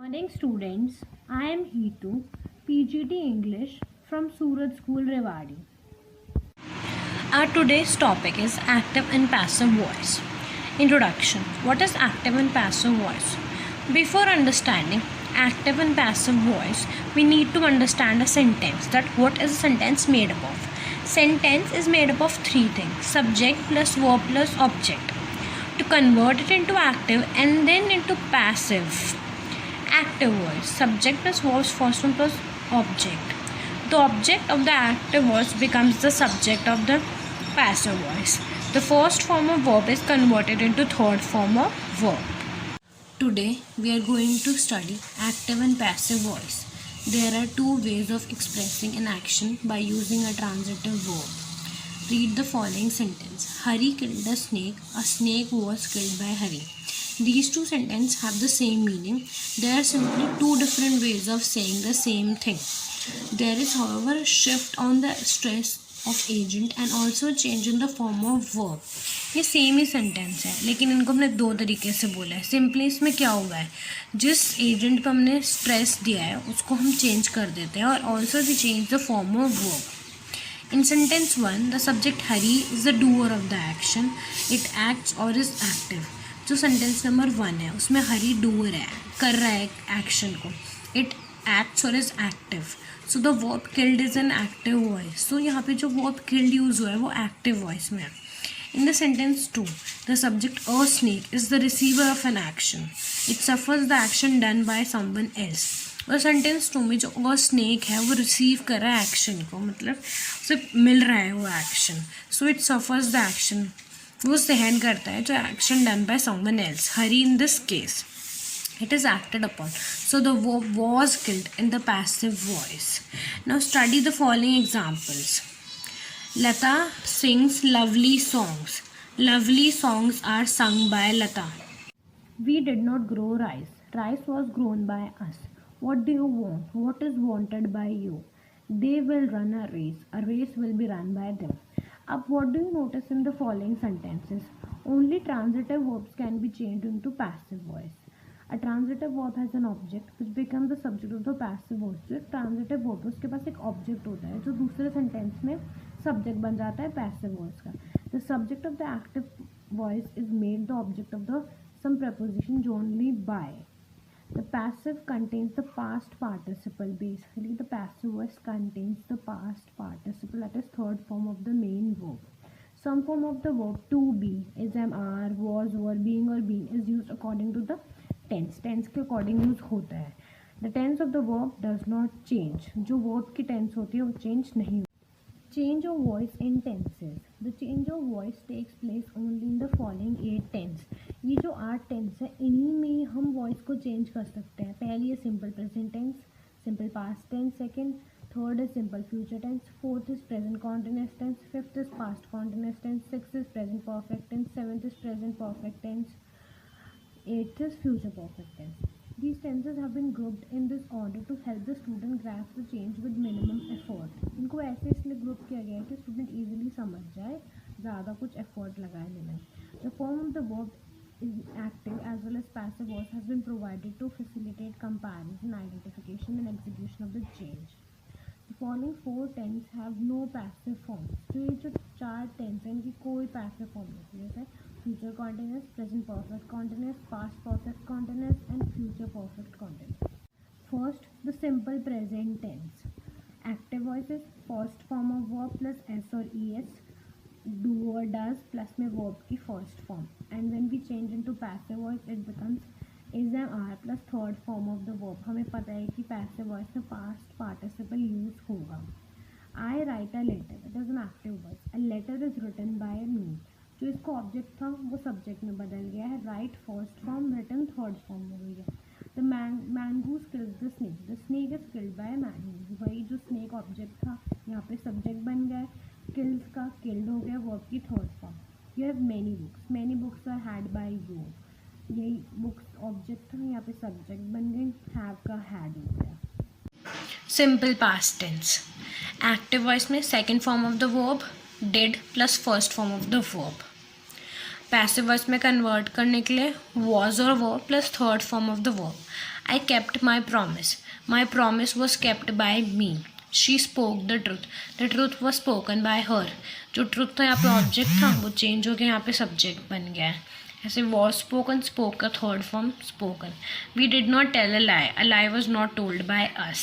Morning students, I am Hitu, PGT English from Surat School Rewari. Our today's topic is active and passive voice. Introduction. What is active and passive voice? Before understanding active and passive voice, we need to understand a sentence. That what is a sentence made up of? Sentence is made up of three things: subject plus verb plus object. To convert it into active and then into passive. Active voice. Subject plus verb first one plus object. The object of the active voice becomes the subject of the passive voice. The first form of verb is converted into third form of verb. Today we are going to study active and passive voice. There are two ways of expressing an action by using a transitive verb. Read the following sentence. Hari killed a snake. A snake was killed by Hari. These two sentences have the same meaning. They are simply two different ways of saying the same thing. There is, however, a shift on the stress of agent and also a change in the form of verb. ये same ही sentence है लेकिन इनको हमने दो तरीके से बोला है. सिंपली इसमें क्या हुआ है, जिस एजेंट पर हमने स्ट्रेस दिया है उसको हम चेंज कर देते हैं और also we change the form of verb. In sentence 1, the subject Hari is the doer of the action. It acts or is active. जो सेंटेंस नंबर 1 है उसमें हरी डूअर है, कर रहा है एक्शन को. इट एक्ट्स और is active. So the verb killed is an active voice. So यहाँ पे जो वर्ब किल्ड यूज हुआ है वो एक्टिव वॉइस में है. In the sentence 2, the subject a snake is the receiver of an action. It suffers the action done by someone else. और sentence 2 में जो अ स्नेक है वो रिसीव कर रहा है एक्शन को, मतलब उसे मिल रहा है वो action. So it suffers the action, वो सहन करता है जो action done by someone else. Hari in this case it is acted upon. So the verb was killed in the passive voice. Now study the following examples. Lata sings lovely songs. Lovely songs are sung by Lata. We did not grow rice. Rice was grown by us. What do you want? What is wanted by you? They will run a race. A race will be run by them. Up, what do you notice in the following sentences? Only transitive verbs can be changed into passive voice. A transitive verb has an object which becomes the subject of the passive voice. जो एक transitive verb है उसके पास एक object होता है जो दूसरे sentence में subject बन जाता है passive voice का. The subject of the active voice is made the object of the some preposition only by. The passive contains the past participle. Basically, the passive voice contains the past participle, that is third form of the main verb. Some form of the verb to be, is, am, are, was, were, being or being is used according to the tense के according use होता है. The tense of the verb does not change. जो verb की tense होती है वो change नहीं. Change of voice in tenses. The change of voice takes place only in the following 8 tense. ये जो 8 टेंस है इन्हीं में हम वॉइस को चेंज कर सकते हैं. पहली है simple present tense, simple past tense, second third is simple future tense, fourth is present continuous tense, fifth is past continuous tense, sixth is present perfect tense, seventh is present perfect tense, eighth is future perfect tense. These tenses have been grouped in this order to help the student grasp the change with minimum effort. इनको ऐसे इसलिए group किया गया है कि student easily समझ जाए, ज़्यादा कुछ एफर्ट लगाए नहीं. The form of the verb is active as well as passive voice has been provided to facilitate comparison, identification and execution of the change. The following 4 tense have no passive forms. तो ये जो 4 tense हैं इनकी कोई passive form नहीं है. जैसे future continuous, present perfect continuous, past perfect continuous and future perfect continuous. First, the simple present tense. Active voice is first form of verb plus s or es, do or does plus में verb की first form. And when we change into passive voice it becomes is, am, are plus third form of the verb. हमें पता है कि passive voice में past participle use होगा. I write a letter. It is an active voice. A letter is written by me. जो इसको object था वो सब्जेक्ट में बदल गया है. Write first form, written third form हो गई है. The mongoose kills the snake. The snake is killed by mongoose. वही जो स्नेक ऑब्जेक्ट था यहाँ पे सब्जेक्ट बन गया. किल्स का किल्ड हो गया, वर्ब की third form. You have many books. Many books are had by you. यही बुक्स ऑब्जेक्ट था, यहाँ पे सब्जेक्ट बन गई. हैव का हैड हो गया. Simple past tense. Active voice में second form of the verb did plus first form of the verb. Passive voice में कन्वर्ट करने के लिए वॉज और verb plus third form of the verb. I kept my promise. My promise was kept by me. She spoke the truth. The truth was spoken by her. जो truth था यहाँ पे object था वो change हो गया, यहाँ पे subject बन गया है. ऐसे was spoken, spoke का third form spoken. We did not tell a lie. A lie was not told by us.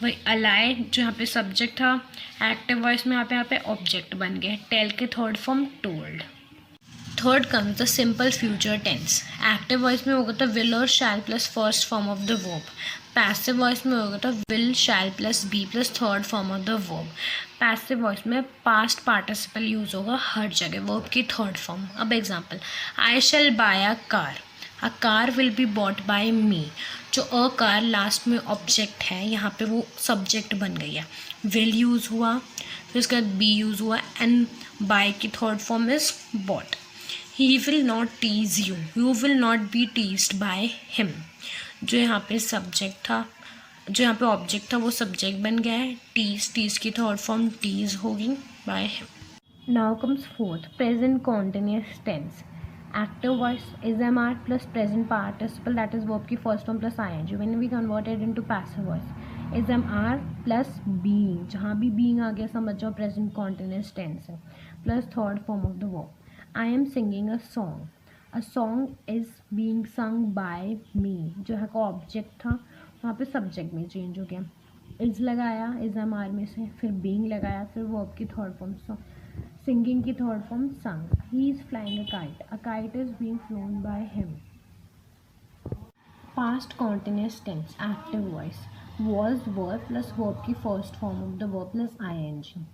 वही a lie जो यहाँ पे subject था active voice में यहाँ पे object बन गया. Tell के third form told. Third comes the simple future tense. Active voice में होगा तो will or shall plus first form of the verb. Passive voice में होगा तो will, shall plus be plus third form of the verb. Passive voice में past participle use होगा हर जगह verb की third form. अब example, I shall buy a car. A car will be bought by me. जो a car last में object है यहाँ पे वो subject बन गई है. Will use हुआ, फिर उसके बाद be use हुआ and buy की third form is bought. He will not tease you. You will not be teased by him. जो यहाँ पे subject था, जो यहाँ पे object था वो subject बन गया है. Tease की third form tease होगी by him. Now comes fourth, present continuous tense. Active voice is MR plus present participle, that is verb की first form plus ing. When we convert it into passive voice, is MR plus being. जहाँ भी being आ गया समझ जाओ present continuous tense है. Plus third form of the verb. I am singing a song. A song is being sung by me. जो है का object था वहाँ पे सब्जेक्ट में चेंज हो गया. इज लगाया इज एम आर में से, फिर बीइंग लगाया, फिर वर्ब की थर्ड फॉर्म सिंगिंग की third form sung. He is flying a kite. A kite is being flown by him. Past continuous tense active voice was verb plus verb की first form of the verb plus ing.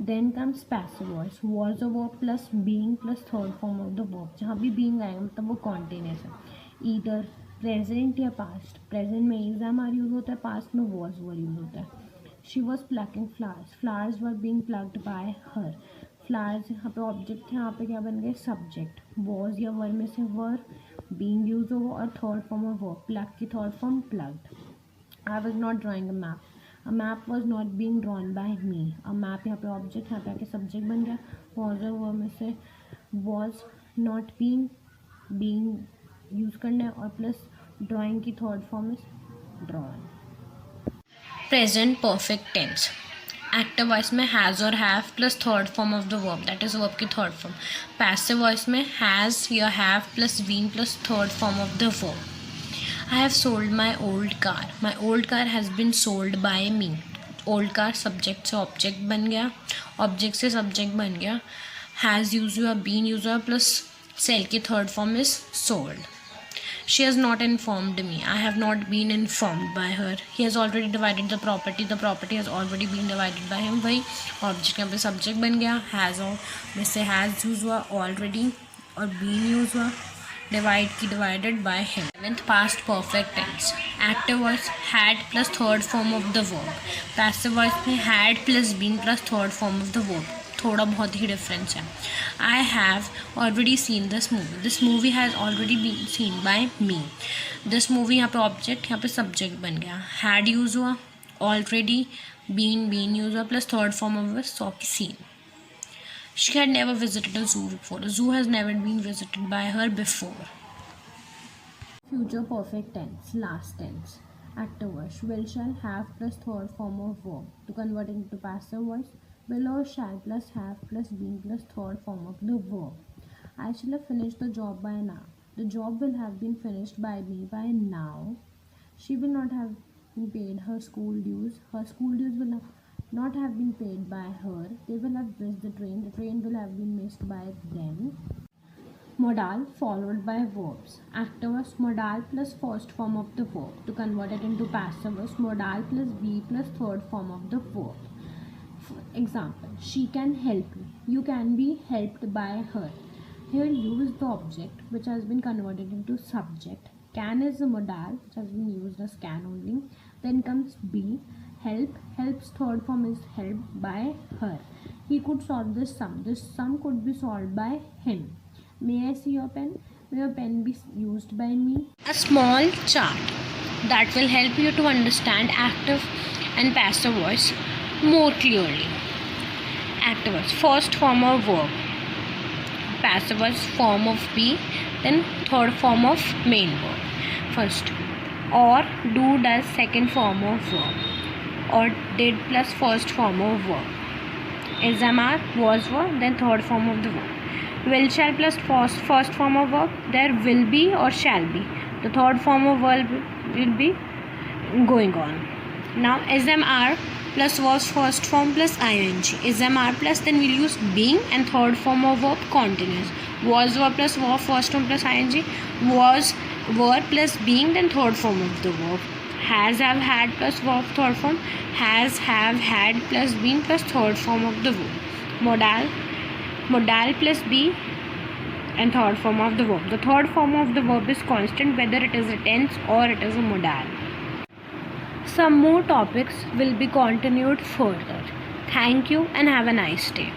Then comes passive voice. Was a verb plus being plus third form of the verb. जहाँ भी being आएगा मतलब वो continuous है. Either present या past. Present में is am are use होता है, past में was were use होता है. She was plucking flowers. Flowers were being plucked by her. Flowers यहाँ पे object है, यहाँ पे क्या बन गए subject. Was या were में से were, being use होगा और third form of verb. Pluck की third form plucked. I was not drawing a map. A map was not being drawn by me. A map यहाँ पे ऑब्जेक्ट, यहाँ पे आके सब्जेक्ट बन गया. was और verb में से was not being यूज़ करना है और प्लस ड्राइंग की third form is drawn. Present perfect tense. Active voice में has और have plus third form of the verb, that is verb की third form. Passive voice में has या have plus been plus third form of the verb. I have sold my old car. My old car has been sold by me. Old car subject से object बन गया, object से subject बन गया. Has use हुआ, been use हुआ plus sell की third form is sold. She has not informed me. I have not been informed by her. He has already divided the property. The property has already been divided by him. वही object यहाँ पे subject बन गया. Has और में से has use हुआ, already और been use हुआ. Divide की divided by him. Seventh past perfect tense. Active voice had plus third form of the verb. Passive voice में had plus been plus third form of the verb. थोड़ा बहुत ही difference है. I have already seen this movie. This movie has already been seen by me. This movie यहाँ पे object, यहाँ पे subject बन गया. Had use हुआ, already been use हुआ plus third form of saw की seen. She had never visited a zoo before. A zoo has never been visited by her before. Future perfect tense, last tense. Active voice will, shall, have plus third form of verb. To convert it into passive voice, will or shall plus have plus being plus third form of the verb. I shall have finished the job by now. The job will have been finished by me by now. She will not have been paid her school dues. Her school dues will not have been paid by her. They will have missed the train. The train will have been missed by them. Modal followed by verbs. Active voice modal plus first form of the verb. To convert it into passive voice, modal plus be plus third form of the verb. For example, she can help you. You can be helped by her. Here you is the object which has been converted into subject. Can is the modal which has been used as can only. Then comes be. Help, helps third form is helped by her. He could solve this sum. This sum could be solved by him. May I see your pen? May your pen be used by me? A small chart that will help you to understand active and passive voice more clearly. Active voice, first form of verb. Passive voice, form of be. Then third form of main verb. First, or do does second form of verb, or did plus first form of verb. Is am are was were then third form of the verb. Will shall plus first form of verb, there will be or shall be. The third form of verb will be going on. Now is am are plus was first form plus ing. Is am are plus then we'll use being and third form of verb continuous. Was were plus were first form plus ing. Was were plus being then third form of the verb. Has have had plus verb third form. Has have had plus been plus third form of the verb. Modal plus be and third form of the verb. The third form of the verb is constant whether it is a tense or it is a modal. Some more topics will be continued further. Thank you and have a nice day.